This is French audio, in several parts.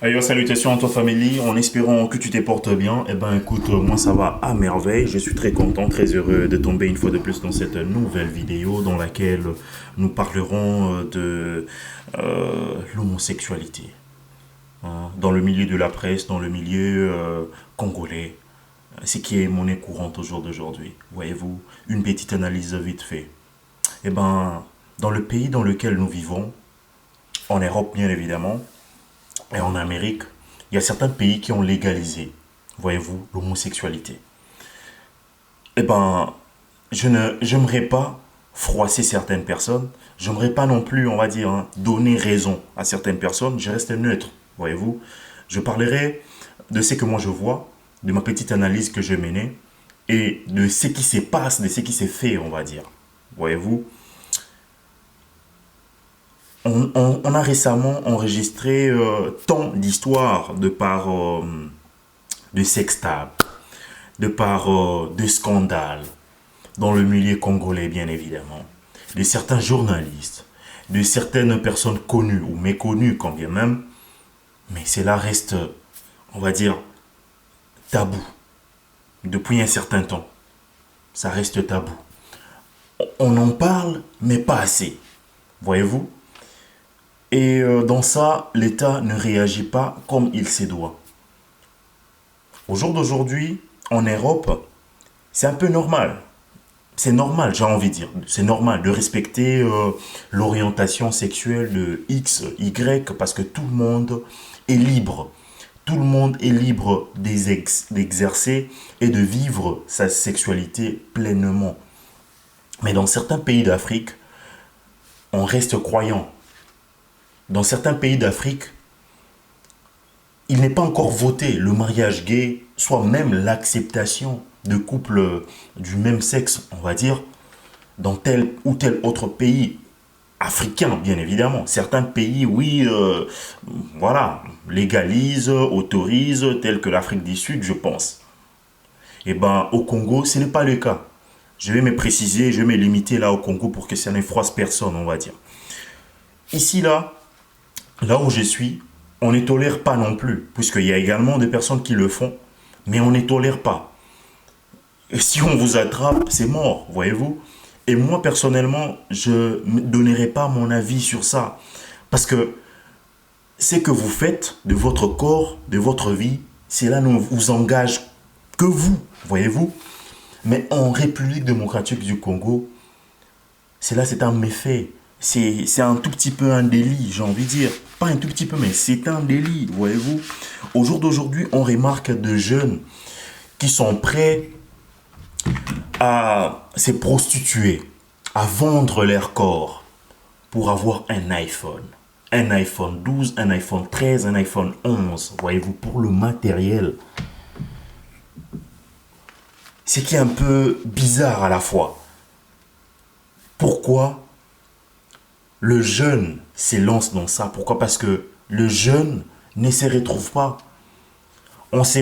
Ayo, salutations à toi famille, en espérant que tu te portes bien. Eh ben écoute, moi ça va à merveille. Je suis très content, très heureux de tomber une fois de plus dans cette nouvelle vidéo dans laquelle nous parlerons de l'homosexualité, hein, dans le milieu de la presse, dans le milieu congolais, ce qui est monnaie courante au jour d'aujourd'hui. Voyez-vous, une petite analyse vite fait. Eh ben, dans le pays dans lequel nous vivons, en Europe bien évidemment, et en Amérique, il y a certains pays qui ont légalisé, voyez-vous, l'homosexualité. Eh ben, j'aimerais pas froisser certaines personnes. J'aimerais pas non plus, on va dire, hein, donner raison à certaines personnes. Je reste neutre, voyez-vous. Je parlerai de ce que moi je vois, de ma petite analyse que je menais et de ce qui se passe, de ce qui s'est fait, on va dire. Voyez-vous, on a récemment enregistré tant d'histoires de sextape, de par de scandales dans le milieu congolais, bien évidemment, de certains journalistes, de certaines personnes connues ou méconnues, quand bien même, mais cela reste, on va dire, tabou depuis un certain temps. Ça reste tabou. On en parle, mais pas assez. Voyez-vous. Et dans ça, l'État ne réagit pas comme il se doit. Au jour d'aujourd'hui, en Europe, c'est un peu normal. C'est normal, j'ai envie de dire. C'est normal de respecter l'orientation sexuelle de X, Y, parce que tout le monde est libre. Tout le monde est libre d'exercer et de vivre sa sexualité pleinement. Mais dans certains pays d'Afrique, on reste croyant. Dans certains pays d'Afrique, il n'est pas encore voté le mariage gay, soit même l'acceptation de couples du même sexe, on va dire, dans tel ou tel autre pays africain, bien évidemment. Certains pays, oui, voilà, légalisent, autorisent, tels que l'Afrique du Sud, je pense. Et ben, au Congo, ce n'est pas le cas. Je vais me préciser, je vais me limiter là au Congo pour que ça ne froisse personne, on va dire. Ici, là où je suis, on ne tolère pas non plus, puisqu'il y a également des personnes qui le font, mais on ne tolère pas. Et si on vous attrape, c'est mort, voyez-vous. Et moi, personnellement, je ne donnerai pas mon avis sur ça. Parce que ce que vous faites de votre corps, de votre vie, cela ne vous engage que vous, voyez-vous. Mais en République démocratique du Congo, cela c'est un méfait. C'est un tout petit peu un délit, j'ai envie de dire. Pas un tout petit peu, mais c'est un délit, voyez-vous. Au jour d'aujourd'hui, on remarque de jeunes qui sont prêts à se prostituer, à vendre leur corps pour avoir un iPhone. Un iPhone 12, un iPhone 13, un iPhone 11. Voyez-vous, pour le matériel. Ce qui est un peu bizarre à la fois. Pourquoi le jeune s'élance dans ça? Pourquoi? Parce que le jeune ne se retrouve pas. On se,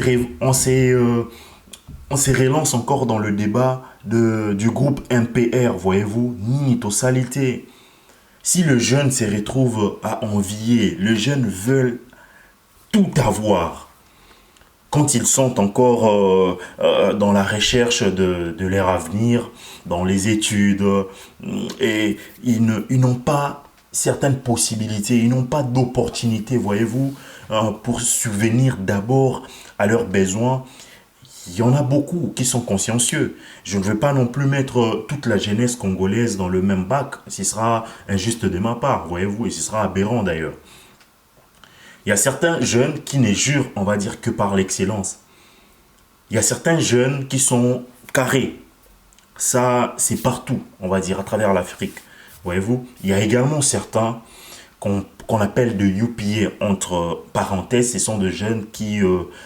on se relance encore dans le débat du groupe MPR, voyez-vous, Nitosalité. Si le jeune se retrouve à envier, le jeune veut tout avoir. Quand ils sont encore dans la recherche de leur avenir, dans les études, et ils n'ont pas certaines possibilités, ils n'ont pas d'opportunités, voyez-vous, pour subvenir d'abord à leurs besoins. Il y en a beaucoup qui sont consciencieux. Je ne veux pas non plus mettre toute la jeunesse congolaise dans le même bac. Ce sera injuste de ma part, voyez-vous, et ce sera aberrant d'ailleurs. Il y a certains jeunes qui ne jurent, on va dire, que par l'excellence. Il y a certains jeunes qui sont carrés. Ça, c'est partout, on va dire, à travers l'Afrique. Voyez-vous, il y a également certains qu'on appelle de UPA, entre parenthèses, ce sont des jeunes qui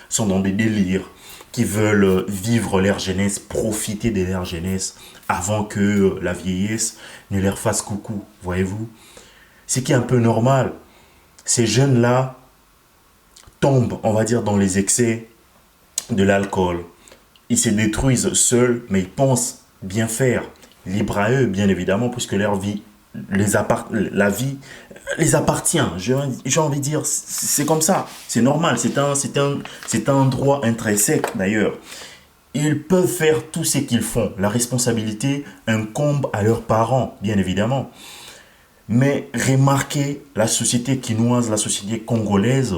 sont dans des délires, qui veulent vivre leur jeunesse, profiter de leur jeunesse avant que la vieillesse ne leur fasse coucou, voyez-vous. Ce qui est un peu normal. Ces jeunes-là tombent, on va dire, dans les excès de l'alcool. Ils se détruisent seuls, mais ils pensent bien faire. Libre à eux, bien évidemment, puisque leur vie la vie les appartient. J'ai envie de dire, c'est comme ça, c'est normal, c'est un droit intrinsèque d'ailleurs. Ils peuvent faire tout ce qu'ils font. La responsabilité incombe à leurs parents, bien évidemment. Mais remarquez la société quinoise, la société congolaise,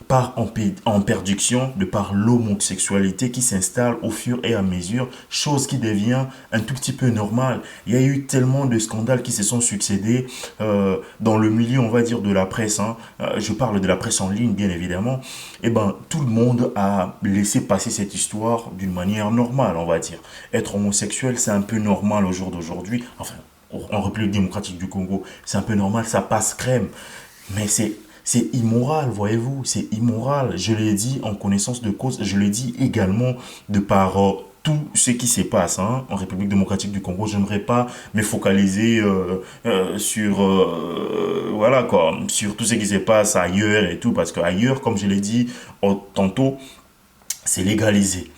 part en perdition de par l'homosexualité qui s'installe au fur et à mesure, chose qui devient un tout petit peu normale. Il y a eu tellement de scandales qui se sont succédés dans le milieu, on va dire, de la presse. Hein. Je parle de la presse en ligne, bien évidemment. Et ben, tout le monde a laissé passer cette histoire d'une manière normale, on va dire. Être homosexuel, c'est un peu normal au jour d'aujourd'hui. Enfin, en République démocratique du Congo, c'est un peu normal, ça passe crème. Mais c'est immoral, voyez-vous, c'est immoral. Je l'ai dit en connaissance de cause, je l'ai dit également de par tout ce qui se passe hein, en République démocratique du Congo. Je n'aimerais pas me focaliser sur voilà quoi, sur tout ce qui se passe ailleurs et tout, parce qu'ailleurs, comme je l'ai dit tantôt, c'est légalisé.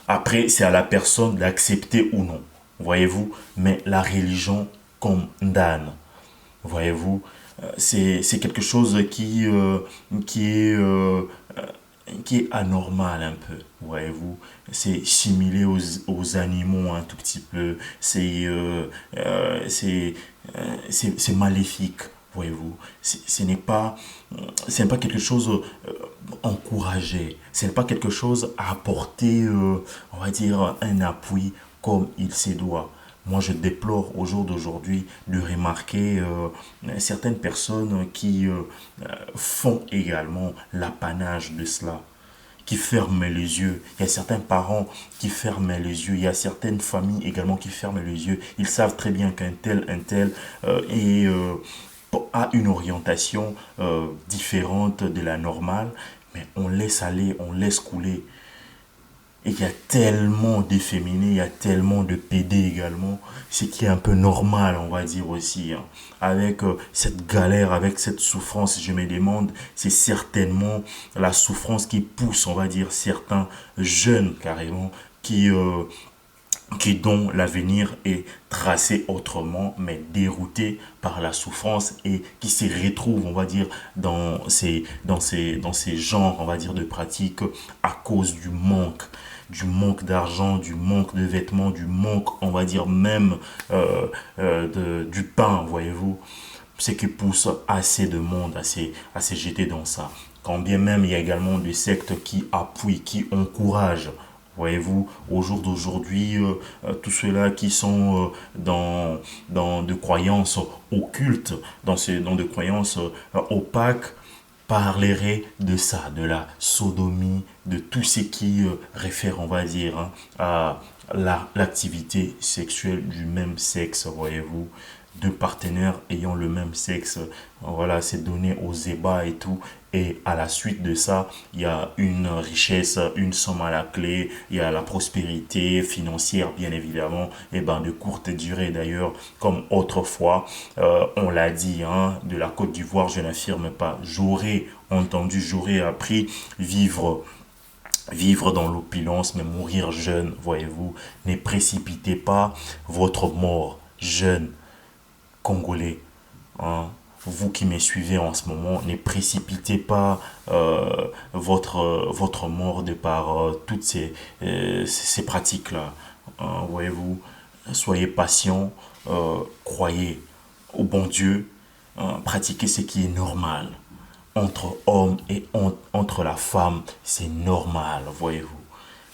Après, c'est à la personne d'accepter ou non, voyez-vous. Mais la religion condamne, voyez-vous. C'est quelque chose qui est qui est anormal un peu, voyez-vous. C'est similaire aux animaux un tout petit peu. C'est c'est maléfique, voyez-vous. Ce n'est pas quelque chose encouragé. Ce n'est pas quelque chose à apporter, on va dire, un appui comme il se doit. Moi, je déplore au jour d'aujourd'hui de remarquer certaines personnes qui font également l'apanage de cela, qui ferment les yeux. Il y a certains parents qui ferment les yeux. Il y a certaines familles également qui ferment les yeux. Ils savent très bien un tel a une orientation différente de la normale, mais on laisse aller, on laisse couler. Et il y a tellement d'efféminés, il y a tellement de PD également, ce qui est un peu normal, on va dire aussi. Hein. Avec cette galère, avec cette souffrance, je me demande, c'est certainement la souffrance qui pousse, on va dire, certains jeunes carrément, dont l'avenir est tracé autrement, mais dérouté par la souffrance et qui se retrouve, on va dire, dans ces genres, on va dire, de pratiques à cause du manque d'argent, du manque de vêtements, du manque, on va dire, même du pain, voyez-vous. Ce qui pousse assez de monde à se jeter dans ça. Quand bien même il y a également des sectes qui appuient, qui encouragent, voyez-vous, au jour d'aujourd'hui, tous ceux-là qui sont dans de croyances occultes, dans de croyances opaques, parlerait de ça, de la sodomie, de tout ce qui réfère, on va dire, hein, à l'activité sexuelle du même sexe, voyez-vous. Deux partenaires ayant le même sexe, voilà, c'est donné aux ébats et tout. Et à la suite de ça, il y a une richesse, une somme à la clé, il y a la prospérité financière, bien évidemment, et ben de courte durée d'ailleurs, comme autrefois, on l'a dit, hein, de la Côte d'Ivoire, je n'affirme pas, j'aurais appris vivre dans l'opulence, mais mourir jeune, voyez-vous. Ne précipitez pas votre mort jeune, Congolais. Hein. Vous qui me suivez en ce moment, ne précipitez pas votre mort de par toutes ces pratiques-là. Hein, voyez-vous, soyez patient, croyez au bon Dieu, pratiquez ce qui est normal. Entre hommes et entre la femme, c'est normal, voyez-vous.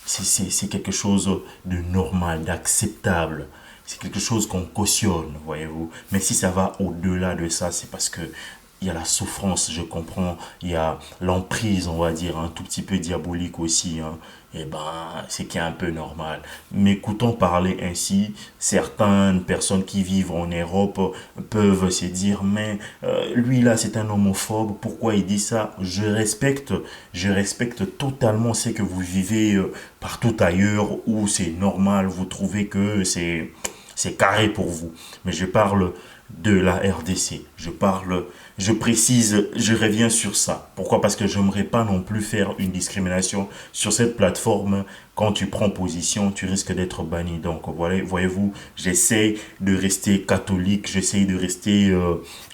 C'est quelque chose de normal, d'acceptable. C'est quelque chose qu'on cautionne, voyez-vous. Mais si ça va au-delà de ça, c'est parce que il y a la souffrance, je comprends. Il y a l'emprise, on va dire, un tout petit peu diabolique aussi. Hein. Et ben, c'est qui est un peu normal. M'écoutant parler ainsi, certaines personnes qui vivent en Europe peuvent se dire, mais lui là, c'est un homophobe. Pourquoi il dit ça? Je respecte totalement ce que vous vivez partout ailleurs où c'est normal. Vous trouvez que c'est carré pour vous. Mais je parle de la RDC. Je précise, je reviens sur ça. Pourquoi? Parce que je n'aimerais pas non plus faire une discrimination sur cette plateforme. Quand tu prends position, tu risques d'être banni. Donc, voilà, voyez-vous, j'essaie de rester catholique, j'essaie de rester,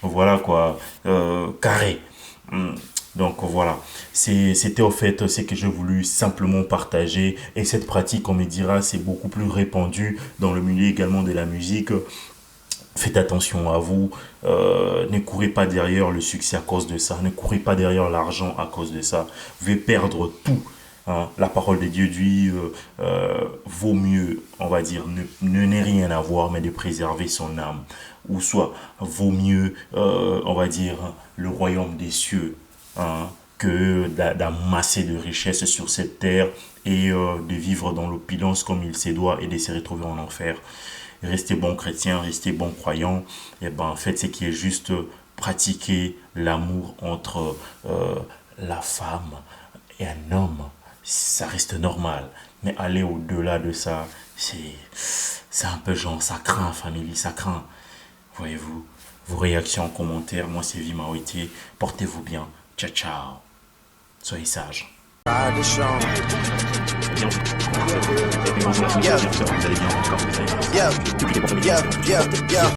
voilà quoi, carré. Donc voilà, c'était en fait ce que j'ai voulu simplement partager. Et cette pratique, on me dira, c'est beaucoup plus répandu dans le milieu également de la musique. Faites attention à vous, ne courez pas derrière le succès à cause de ça, ne courez pas derrière l'argent à cause de ça. Vous allez perdre tout. Hein. La parole de Dieu dit, vaut mieux, on va dire, ne rien avoir, mais de préserver son âme. Ou soit, vaut mieux, on va dire, le royaume des cieux, hein, que d'amasser de richesses sur cette terre et de vivre dans l'opulence comme il se doit et de se retrouver en enfer. Restez bon chrétien, restez bon croyant, et ben faites ce qui est juste, pratiquer l'amour entre la femme et un homme. Ça reste normal. Mais aller au-delà de ça, c'est un peu genre, ça craint, famille, ça craint. Voyez-vous, vos réactions en commentaire, moi c'est Vimawiti, portez-vous bien, ciao ciao, soyez sages. Yeah. Yeah. Yeah. Yeah.